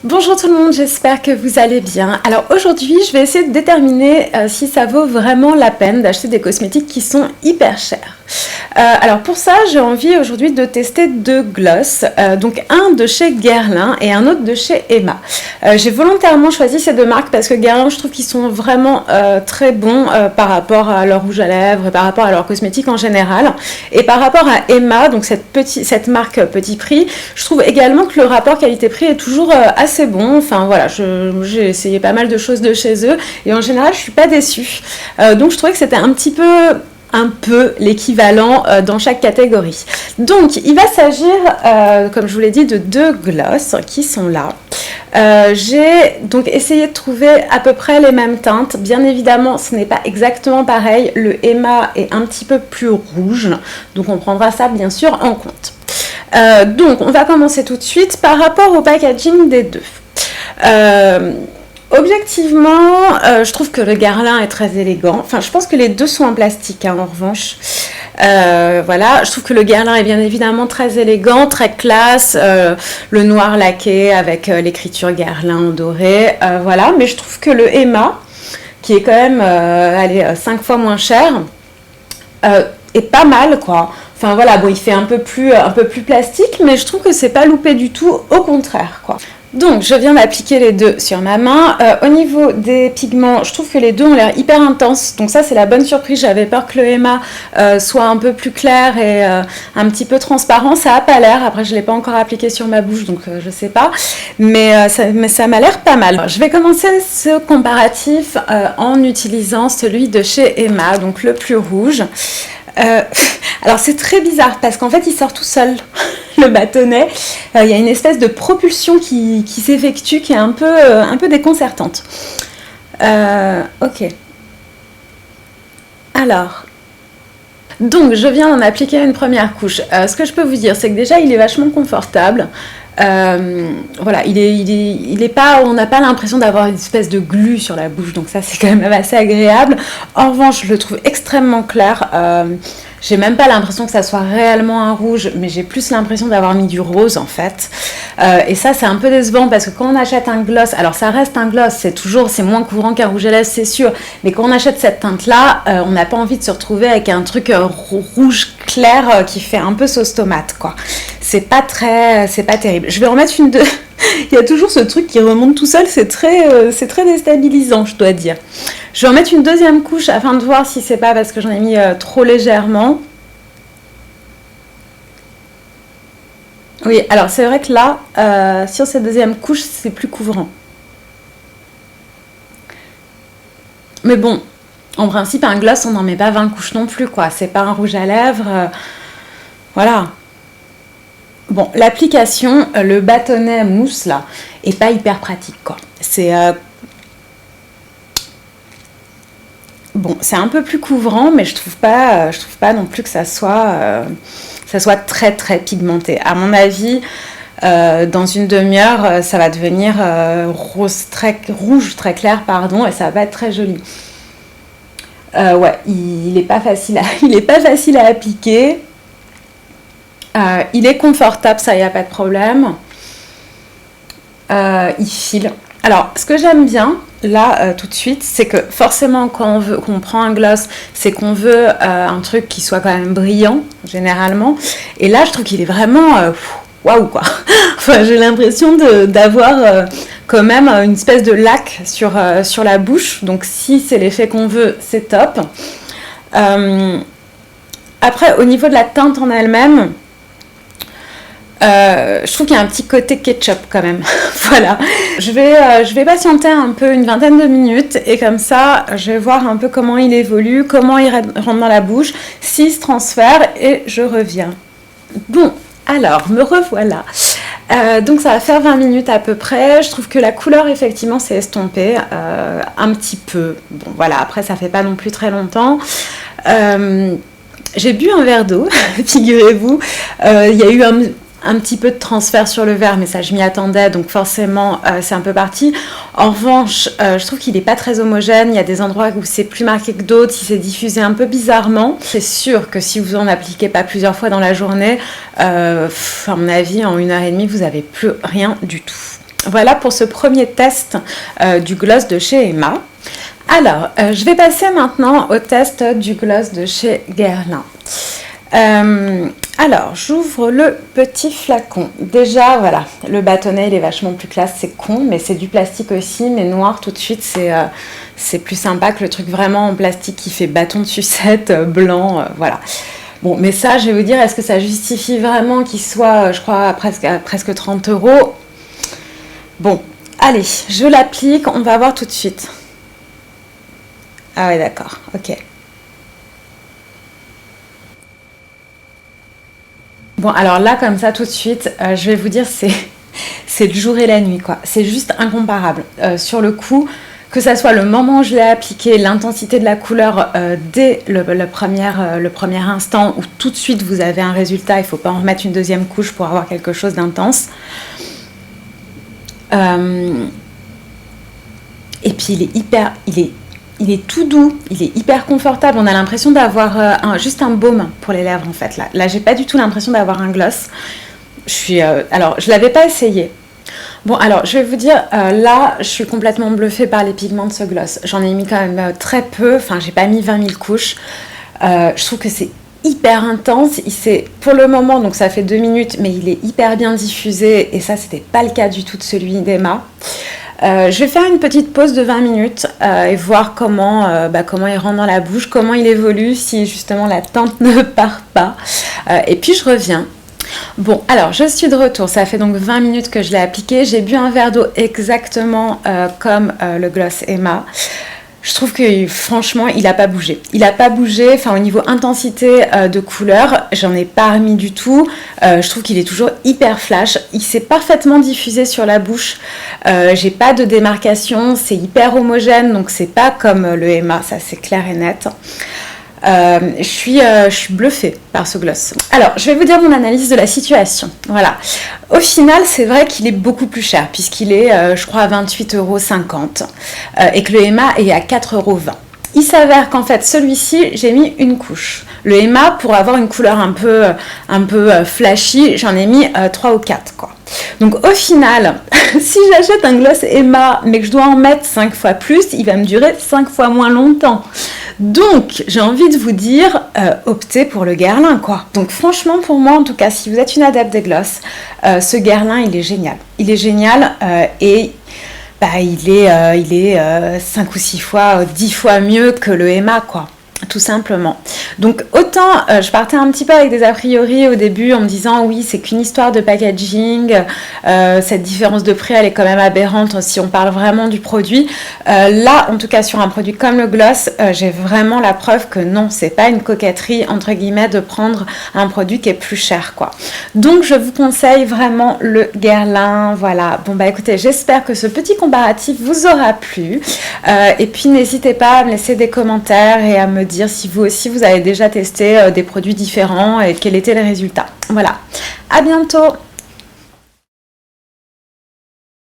Bonjour tout le monde, j'espère que vous allez bien. Alors aujourd'hui, je vais essayer de déterminer si ça vaut vraiment la peine d'acheter des cosmétiques qui sont hyper chers. Alors pour ça, j'ai envie aujourd'hui de tester deux gloss, donc un de chez Guerlain et un autre de chez Emma. J'ai volontairement choisi ces deux marques parce que Guerlain, je trouve qu'ils sont vraiment très bons par rapport à leur rouge à lèvres et par rapport à leurs cosmétiques en général. Et par rapport à Emma, donc cette marque petit prix, je trouve également que le rapport qualité-prix est toujours assez bon. Enfin voilà, j'ai essayé pas mal de choses de chez eux et en général, je suis pas déçue. Donc je trouvais que c'était un peu l'équivalent dans chaque catégorie. Donc, il va s'agir, comme je vous l'ai dit, de deux gloss qui sont là. J'ai donc essayé de trouver à peu près les mêmes teintes. Bien évidemment, ce n'est pas exactement pareil. Le Emma est un petit peu plus rouge, donc on prendra ça bien sûr en compte. Donc, on va commencer tout de suite par rapport au packaging des deux. Objectivement, je trouve que le Guerlain est très élégant. Enfin, je pense que les deux sont en plastique, hein, en revanche. Voilà, je trouve que le Guerlain est bien évidemment très élégant, très classe. Le noir laqué avec l'écriture Guerlain en doré. Voilà, mais je trouve que le Emma, qui est quand même 5 fois moins cher, est pas mal, quoi. Enfin voilà, bon, il fait un peu plus plastique, mais je trouve que c'est pas loupé du tout, au contraire, quoi. Donc, je viens d'appliquer les deux sur ma main. Au niveau des pigments, je trouve que les deux ont l'air hyper intenses. Donc ça, c'est la bonne surprise. J'avais peur que le Emma soit un peu plus clair et un petit peu transparent. Ça n'a pas l'air. Après, je ne l'ai pas encore appliqué sur ma bouche, donc je ne sais pas. Mais ça m'a l'air pas mal. Je vais commencer ce comparatif en utilisant celui de chez Emma, donc le plus rouge. Alors c'est très bizarre parce qu'en fait il sort tout seul le bâtonnet. Il y a une espèce de propulsion qui s'effectue qui est un peu déconcertante. Ok. Alors, donc je viens d'en appliquer une première couche. Ce que je peux vous dire, c'est que déjà il est vachement confortable. Voilà, il est pas, on n'a pas l'impression d'avoir une espèce de glu sur la bouche, donc ça c'est quand même assez agréable. En revanche, je le trouve extrêmement clair. J'ai même pas l'impression que ça soit réellement un rouge, mais j'ai plus l'impression d'avoir mis du rose en fait. Et ça c'est un peu décevant parce que quand on achète un gloss, alors ça reste un gloss, c'est moins couvrant qu'un rouge à lèvres, c'est sûr, mais quand on achète cette teinte là, on n'a pas envie de se retrouver avec un truc rouge clair qui fait un peu sauce tomate, quoi. C'est pas terrible. Je vais remettre une de... Il y a toujours ce truc qui remonte tout seul, c'est très déstabilisant, je dois dire. Je vais en mettre une deuxième couche afin de voir si c'est pas parce que j'en ai mis trop légèrement. Oui, alors c'est vrai que là, sur cette deuxième couche, c'est plus couvrant. Mais bon, en principe, un gloss, on n'en met pas 20 couches non plus, quoi. C'est pas un rouge à lèvres. Voilà. Bon, l'application, le bâtonnet mousse, là, est pas hyper pratique, quoi. Bon, c'est un peu plus couvrant, mais je trouve pas non plus que ça soit très très pigmenté. À mon avis, dans une demi-heure, ça va devenir rouge très clair, pardon, et ça va pas être très joli. Ouais, il est pas facile à appliquer. Il est confortable, ça, il n'y a pas de problème. Il file. Alors, ce que j'aime bien, là, tout de suite, c'est que forcément, quand on prend un gloss, c'est qu'on veut un truc qui soit quand même brillant, généralement. Et là, je trouve qu'il est vraiment... waouh, quoi. Enfin, j'ai l'impression d'avoir quand même une espèce de lac sur la bouche. Donc, si c'est l'effet qu'on veut, c'est top. Après, au niveau de la teinte en elle-même... je trouve qu'il y a un petit côté ketchup quand même. Voilà. Je vais patienter un peu, une vingtaine de minutes, et comme ça, je vais voir un peu comment il évolue, comment il rentre dans la bouche, s'il se transfère, et je reviens. Bon, alors, me revoilà. Donc ça va faire 20 minutes à peu près. Je trouve que la couleur, effectivement, s'est estompée un petit peu. Bon, voilà, après, ça fait pas non plus très longtemps. J'ai bu un verre d'eau, figurez-vous. Il y a eu un petit peu de transfert sur le verre, mais ça je m'y attendais, donc forcément c'est un peu parti. En revanche, je trouve qu'il n'est pas très homogène. Il y a des endroits où c'est plus marqué que d'autres, il s'est diffusé un peu bizarrement. C'est sûr que si vous en appliquez pas plusieurs fois dans la journée, à mon avis, en 1h30, vous n'avez plus rien du tout. Voilà pour ce premier test du gloss de chez Emma. Alors, je vais passer maintenant au test du gloss de chez Guerlain. Alors, j'ouvre le petit flacon. Déjà, voilà, le bâtonnet, il est vachement plus classe, c'est con, mais c'est du plastique aussi, mais noir tout de suite, c'est plus sympa que le truc vraiment en plastique qui fait bâton de sucette, blanc, voilà. Bon, mais ça, je vais vous dire, est-ce que ça justifie vraiment qu'il soit, je crois, à presque 30 €? Bon, allez, je l'applique, on va voir tout de suite. Ah ouais, d'accord, ok. Bon, alors là, comme ça, tout de suite, je vais vous dire, c'est le jour et la nuit, quoi. C'est juste incomparable. Sur le coup, que ça soit le moment où je l'ai appliqué, l'intensité de la couleur dès le premier instant, où tout de suite vous avez un résultat, il ne faut pas en remettre une deuxième couche pour avoir quelque chose d'intense. Et puis il est tout doux, il est hyper confortable. On a l'impression d'avoir juste un baume pour les lèvres en fait. Là j'ai pas du tout l'impression d'avoir un gloss. Alors, je l'avais pas essayé. Bon, alors je vais vous dire, là je suis complètement bluffée par les pigments de ce gloss. J'en ai mis quand même très peu, enfin j'ai pas mis 20 000 couches. Je trouve que c'est hyper intense. Pour le moment, donc ça fait 2 minutes, mais il est hyper bien diffusé et ça c'était pas le cas du tout de celui d'Emma. Je vais faire une petite pause de 20 minutes et voir comment il rentre dans la bouche, comment il évolue, si justement la teinte ne part pas. Et puis je reviens. Bon, alors je suis de retour, ça fait donc 20 minutes que je l'ai appliqué. J'ai bu un verre d'eau exactement comme le gloss Emma. Je trouve que franchement, il n'a pas bougé. Il n'a pas bougé, enfin au niveau intensité de couleur, j'en ai pas remis du tout. Je trouve qu'il est toujours hyper flash. Il s'est parfaitement diffusé sur la bouche. J'ai pas de démarcation, c'est hyper homogène, donc c'est pas comme le Emma, ça c'est clair et net. Je suis bluffée par ce gloss. Alors, je vais vous dire mon analyse de la situation. Voilà. Au final, c'est vrai qu'il est beaucoup plus cher, puisqu'il est, je crois, à 28,50 € et que le Emma est à 4,20 €. Il s'avère qu'en fait, celui-ci, j'ai mis une couche. Le Emma, pour avoir une couleur un peu flashy, j'en ai mis 3 ou 4, quoi. Donc au final, si j'achète un gloss Emma, mais que je dois en mettre 5 fois plus, il va me durer 5 fois moins longtemps. Donc, j'ai envie de vous dire, optez pour le Guerlain, quoi. Donc franchement, pour moi, en tout cas, si vous êtes une adepte des gloss, ce Guerlain, il est génial. Il est génial et... il est 5 ou 6 fois, 10 fois mieux que le Emma, quoi. Tout simplement. Donc autant je partais un petit peu avec des a priori au début en me disant oui c'est qu'une histoire de packaging, cette différence de prix elle est quand même aberrante si on parle vraiment du produit. Là en tout cas sur un produit comme le gloss, j'ai vraiment la preuve que non, c'est pas une coquetterie entre guillemets de prendre un produit qui est plus cher, quoi. Donc je vous conseille vraiment le Guerlain. Voilà, bon bah écoutez, j'espère que ce petit comparatif vous aura plu et puis n'hésitez pas à me laisser des commentaires et à me dire si vous aussi vous avez déjà testé des produits différents et quel était le résultat. Voilà, à bientôt.